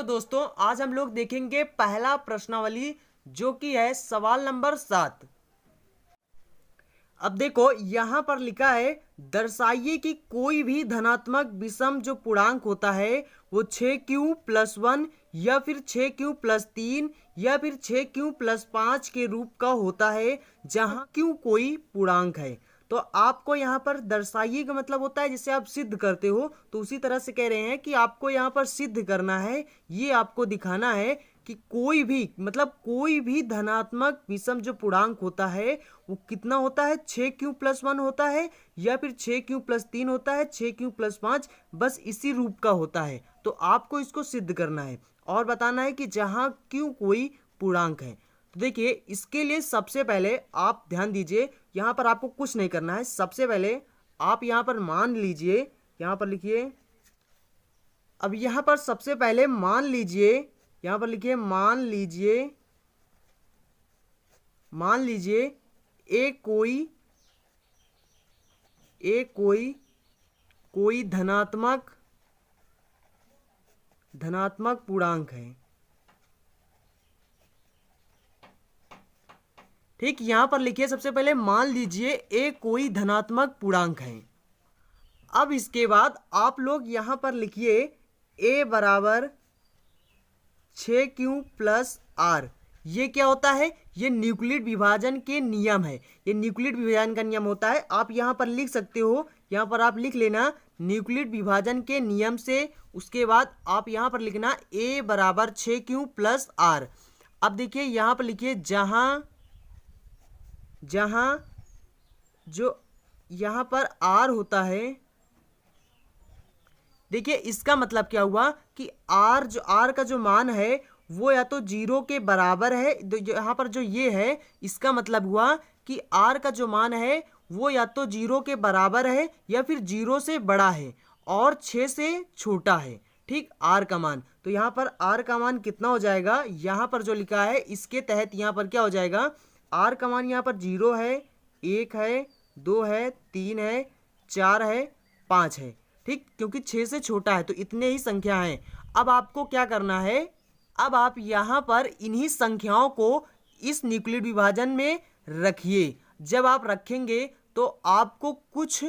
Hello दोस्तों, आज हम लोग देखेंगे पहला प्रश्नावली जो कि है सवाल नंबर 7। अब देखो यहां पर लिखा है दर्शाइए कि कोई भी धनात्मक विषम जो पूर्णांक होता है वो 6q+1 या फिर 6q+3 या फिर 6q+5 के रूप का होता है जहां q कोई पूर्णांक है। तो आपको यहाँ पर दर्शाइए का मतलब होता है जिसे आप सिद्ध करते हो, तो उसी तरह से कह रहे हैं कि आपको यहाँ पर सिद्ध करना है, ये आपको दिखाना है कि कोई भी मतलब कोई भी धनात्मक विषम जो पूर्णांक होता है वो कितना होता है, 6q+1 होता है या फिर 6q+3 होता है, 6q+5, बस इसी रूप का होता है। तो आपको इसको सिद्ध करना है और बताना है कि जहां q कोई पूर्णांक है। तो देखिए इसके लिए सबसे पहले आप ध्यान दीजिए, यहां पर आपको कुछ नहीं करना है। सबसे पहले आप यहां पर मान लीजिए, यहां पर लिखिए, अब यहां पर सबसे पहले मान लीजिए, यहां पर लिखिए मान लीजिए एक कोई धनात्मक पूर्णांक है। ठीक, यहां पर लिखिए सबसे पहले मान लीजिए एक कोई धनात्मक पूर्णांक है। अब इसके बाद आप लोग यहां पर लिखिए a बराबर 6q+r। ये क्या होता है, ये न्यूक्लिड विभाजन के नियम है, ये न्यूक्लिड विभाजन का नियम होता है। आप यहां पर लिख सकते हो, यहां पर आप लिख लेना न्यूक्लिड विभाजन के नियम से। उसके बाद आप यहां पर लिखना a बराबर 6q+r। अब देखिए यहां पर लिखिए जहां जो यहां पर r होता है, देखिए इसका मतलब क्या हुआ कि r का जो मान है वो या तो 0 के बराबर है, यहाँ पर जो ये है इसका मतलब हुआ कि r का जो मान है वो या तो 0 के बराबर है या फिर 0 से बड़ा है और 6 से छोटा है। ठीक, r का मान, तो यहाँ पर r का मान कितना हो जाएगा, यहाँ पर जो लिखा है इसके तहत यहाँ पर क्या हो जाएगा, r का मान यहाँ पर 0 है, 1 है, 2 है, 3 है, 4 है, 5 है। ठीक, क्योंकि 6 से छोटा है तो इतने ही संख्या हैं। अब आपको क्या करना है, अब आप यहाँ पर इन्हीं संख्याओं को इस न्यूक्लिड विभाजन में रखिए। जब आप रखेंगे तो आपको कुछ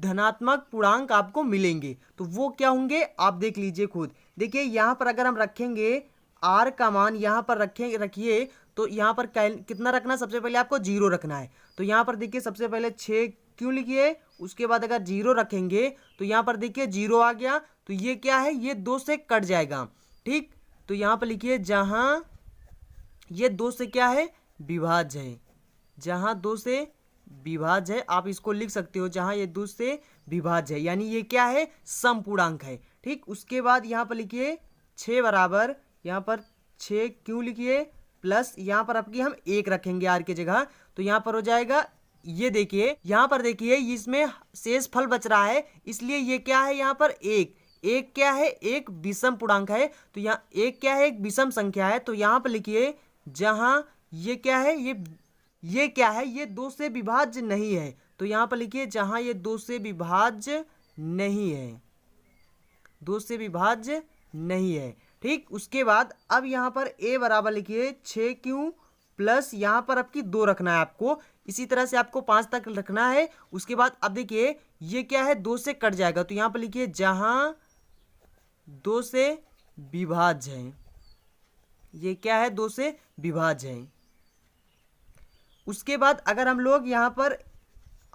धनात्मक पूर्णांक आपको मिलेंगे, तो वो क्या होंगे आप देख लीजिए खुद। देखिए यहाँ पर अगर हम रखेंगे r का मान यहाँ पर रखिए तो यहाँ पर कितना रखना, सबसे पहले आपको 0 रखना है। तो यहाँ पर देखिए सबसे पहले 6 क्यों लिखिए, उसके बाद अगर 0 रखेंगे तो यहाँ पर देखिए 0 आ गया, तो ये क्या है, ये 2 से कट जाएगा। ठीक, तो यहाँ पर लिखिए जहां ये 2 से क्या है, विभाज्य है, जहां 2 से विभाज्य है, आप इसको लिख सकते हो जहां ये 2 से विभाज्य है, यानी ये क्या है, समपूर्णांक है। ठीक, उसके बाद यहाँ पर लिखिए 6 बराबर, यहाँ पर 6 क्यों लिखिए प्लस, यहाँ पर आपकी हम 1 रखेंगे r की जगह, तो यहाँ पर हो जाएगा, ये देखिए यहाँ पर देखिए इसमें शेष फल बच रहा है, इसलिए ये क्या है, यहाँ पर एक क्या है, एक विषम पूर्णांक है, तो यहाँ एक क्या है, एक विषम संख्या है। तो यहाँ पर लिखिए जहां ये क्या है, ये क्या है, ये 2 से विभाज्य नहीं है, तो यहाँ पर लिखिए जहां ये 2 से विभाज्य नहीं है, 2 से विभाज्य नहीं है। ठीक, उसके बाद अब यहाँ पर a बराबर लिखिए 6q प्लस, यहाँ पर आपकी 2 रखना है आपको, इसी तरह से आपको 5 तक रखना है। उसके बाद अब देखिए ये क्या है, 2 से कट जाएगा, तो यहाँ पर लिखिए जहां 2 से विभाज्य है, ये क्या है, 2 से विभाज्य है। उसके बाद अगर हम लोग यहाँ पर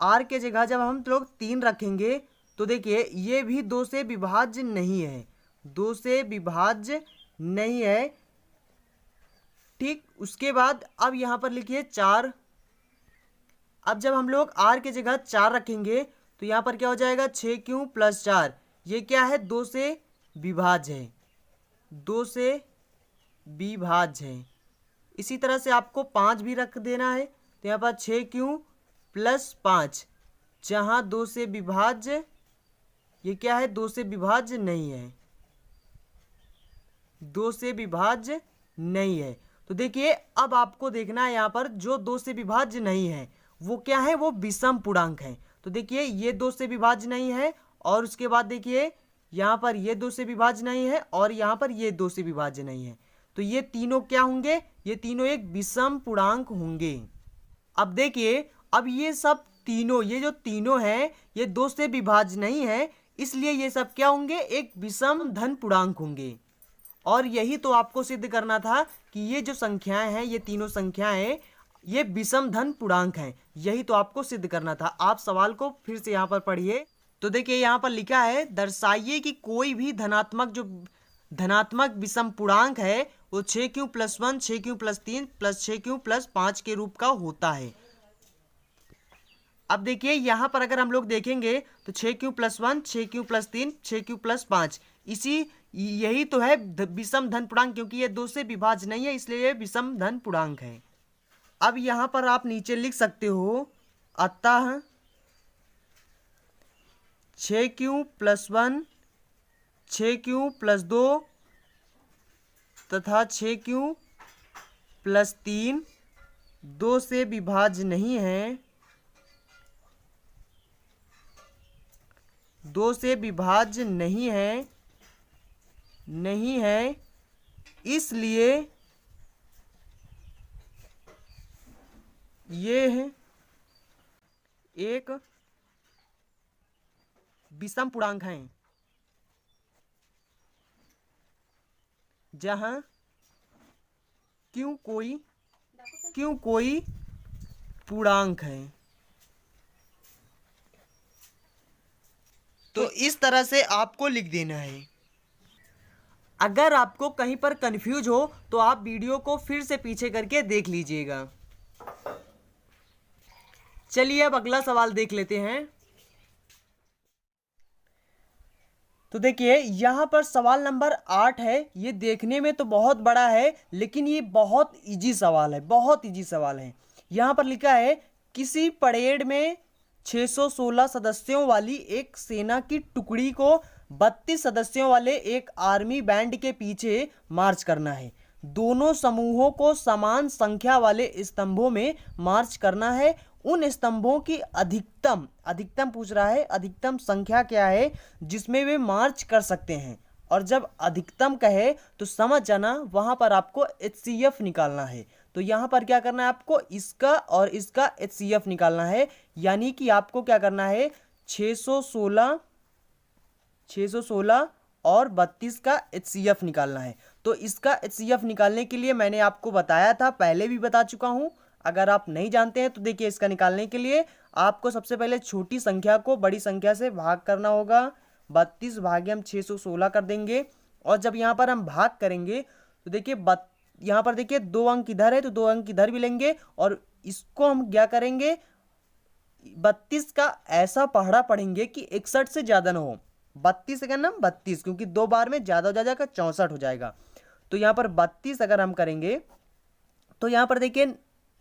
r के जगह जब हम लोग 3 रखेंगे तो देखिए ये भी 2 से विभाज्य नहीं है, 2 से विभाज्य नहीं है। ठीक, उसके बाद अब यहाँ पर लिखिए 4। अब जब हम लोग r के जगह 4 रखेंगे तो यहाँ पर क्या हो जाएगा, 6q+4, ये क्या है, 2 से विभाज्य है, 2 से विभाज्य है। इसी तरह से आपको 5 भी रख देना है, तो यहाँ पर 6q+5, जहाँ 2 से विभाज्य, ये क्या है, 2 से विभाज्य नहीं है, 2 से विभाज्य नहीं है। तो देखिए अब आपको देखना है यहाँ पर जो 2 से विभाज्य नहीं है वो क्या है, वो विषम पूर्णांक है। तो देखिए ये 2 से विभाज्य नहीं है, और उसके बाद देखिए यहाँ पर ये 2 से विभाज्य नहीं है और यहाँ पर ये 2 से विभाज्य नहीं है। तो ये तीनों क्या होंगे? ये तीनों एक विषम पूर्णांक होंगे। अब देखिए, अब ये सब तीनों, ये जो तीनों हैं ये 2 से विभाज्य नहीं है, इसलिए ये सब क्या होंगे? एक विषम धन पूर्णांक होंगे। और यही तो आपको सिद्ध करना था कि ये जो संख्याएं हैं, ये तीनों संख्याएं ये विषम धन पूर्णांक हैं। यही तो आपको सिद्ध करना था। आप सवाल को फिर से यहाँ पर पढ़िए। तो देखिए यहाँ पर लिखा है, दर्शाइए कि कोई भी धनात्मक विषम पूर्णांक है वो 6q+1, 6q+3 + 6q+5 के रूप का होता है। अब देखिए यहाँ पर अगर हम लोग देखेंगे तो 6q+1, 6q+3, 6q+5 यही तो है विषम धन पूर्णांक, क्योंकि ये 2 से विभाज्य नहीं है, इसलिए ये विषम धन पूर्णांक है। अब यहाँ पर आप नीचे लिख सकते हो, अतः 6q+1, 6q+2 तथा 6q+3 2 से विभाज्य नहीं है, 2 से विभाज्य नहीं है, इसलिए ये है एक विषम पूर्णांक है, जहां क्यों कोई पूर्णांक है। तो इस तरह से आपको लिख देना है। अगर आपको कहीं पर कंफ्यूज हो तो आप वीडियो को फिर से पीछे करके देख लीजिएगा। चलिए अब अगला सवाल देख लेते हैं। तो देखिए यहाँ पर सवाल नंबर 8 है। ये देखने में तो बहुत बड़ा है, लेकिन ये बहुत इजी सवाल है, बहुत इजी सवाल है। यहाँ पर लिखा है, किसी परेड में 616 सदस्यों वाली एक सेना की टुकड़ी को 32 सदस्यों वाले एक आर्मी बैंड के पीछे मार्च करना है। दोनों समूहों को समान संख्या वाले स्तंभों में मार्च करना है। उन स्तंभों की अधिकतम पूछ रहा है, अधिकतम संख्या क्या है जिसमें वे मार्च कर सकते हैं। और जब अधिकतम कहे तो समझ जाना वहां पर आपको HCF निकालना है। तो यहाँ पर क्या करना है, आपको इसका और इसका HCF निकालना है। यानी कि आपको क्या करना है, 616 और 32 का HCF निकालना है। तो इसका HCF निकालने के लिए मैंने आपको बताया था, पहले भी बता चुका हूं। अगर आप नहीं जानते हैं तो देखिए, इसका निकालने के लिए आपको सबसे पहले छोटी संख्या को बड़ी संख्या से भाग करना होगा। 32 भागे हम 616 कर देंगे। और जब यहाँ पर हम भाग करेंगे तो देखिए यहाँ पर देखिए 2 अंक इधर है तो 2 अंक इधर भी लेंगे, और इसको हम क्या करेंगे, 32 का ऐसा पहाड़ा पढ़ेंगे कि 61 से ज़्यादा ना हो। 32 का नाम 32, क्योंकि 2 बार में ज़्यादा हो जाएगा, 64 हो जाएगा। तो यहाँ पर 32 अगर हम करेंगे तो यहाँ पर देखिए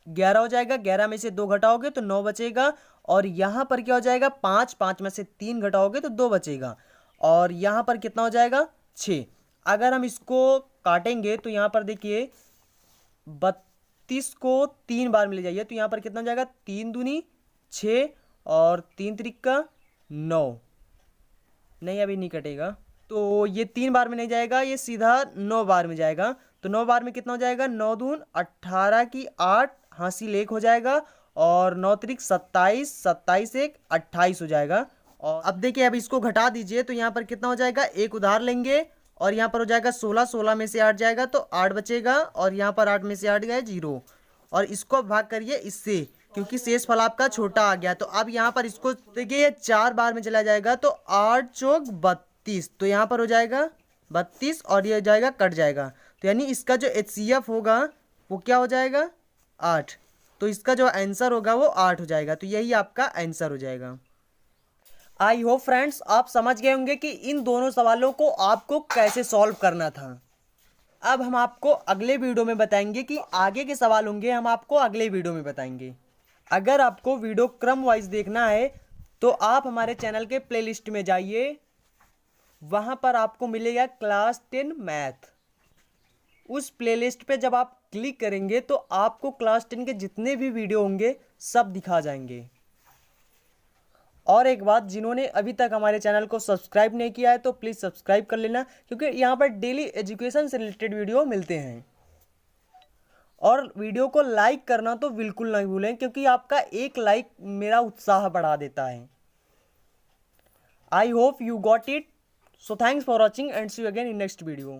11 हो जाएगा, 11 में से 2 घटाओगे तो 9 बचेगा। और यहाँ पर क्या हो जाएगा, 5 में से 3 घटाओगे तो 2 बचेगा। और यहाँ पर कितना हो जाएगा, 6। अगर हम इसको काटेंगे तो यहाँ पर देखिए 32 को 3 बार में ले जाइए तो यहाँ पर कितना हो जाएगा, 3 दूनी 6 और 3 त्रिका 9। नहीं, अभी नहीं कटेगा, तो ये 3 बार में नहीं जाएगा, ये सीधा 9 बार में जाएगा। तो 9 बार में कितना हो जाएगा, 9 दून 18 की 8, हासिल 1 हो जाएगा, और 9 त्रिक 27, 27 1 28 हो जाएगा। और अब देखिए, अब इसको घटा दीजिए तो यहाँ पर कितना हो जाएगा, 1 उधार लेंगे और यहाँ पर हो जाएगा 16, 16 में से 8 जाएगा तो 8 बचेगा, और यहाँ पर 8 में से 8 गया 0। और इसको भाग करिए इससे, क्योंकि शेष फल आपका छोटा आ गया। तो अब यहाँ पर इसको देखिए 4 बार में चला जाएगा तो 8 चौक 32, तो यहाँ पर हो जाएगा 32 और ये हो जाएगा कट जाएगा। तो यानी इसका जो HCF होगा वो क्या हो जाएगा, 8। तो इसका जो आंसर होगा वो 8 हो जाएगा। तो यही आपका आंसर हो जाएगा। आई होप फ्रेंड्स आप समझ गए होंगे कि इन दोनों सवालों को आपको कैसे सॉल्व करना था। अब हम आपको अगले वीडियो में बताएंगे कि आगे के सवाल होंगे, हम आपको अगले वीडियो में बताएंगे। अगर आपको वीडियो क्रम वाइज देखना है तो आप हमारे चैनल के प्लेलिस्ट में जाइए, वहाँ पर आपको मिलेगा क्लास 10 मैथ। उस प्लेलिस्ट पे जब आप क्लिक करेंगे तो आपको क्लास 10 के जितने भी वीडियो होंगे सब दिखा जाएंगे। और एक बात, जिन्होंने अभी तक हमारे चैनल को सब्सक्राइब नहीं किया है तो प्लीज़ सब्सक्राइब कर लेना, क्योंकि यहाँ पर डेली एजुकेशन से रिलेटेड वीडियो मिलते हैं। और वीडियो को लाइक करना तो बिल्कुल नहीं भूलें, क्योंकि आपका एक लाइक मेरा उत्साह बढ़ा देता है। I hope you got it. So thanks for watching and see you again in next video.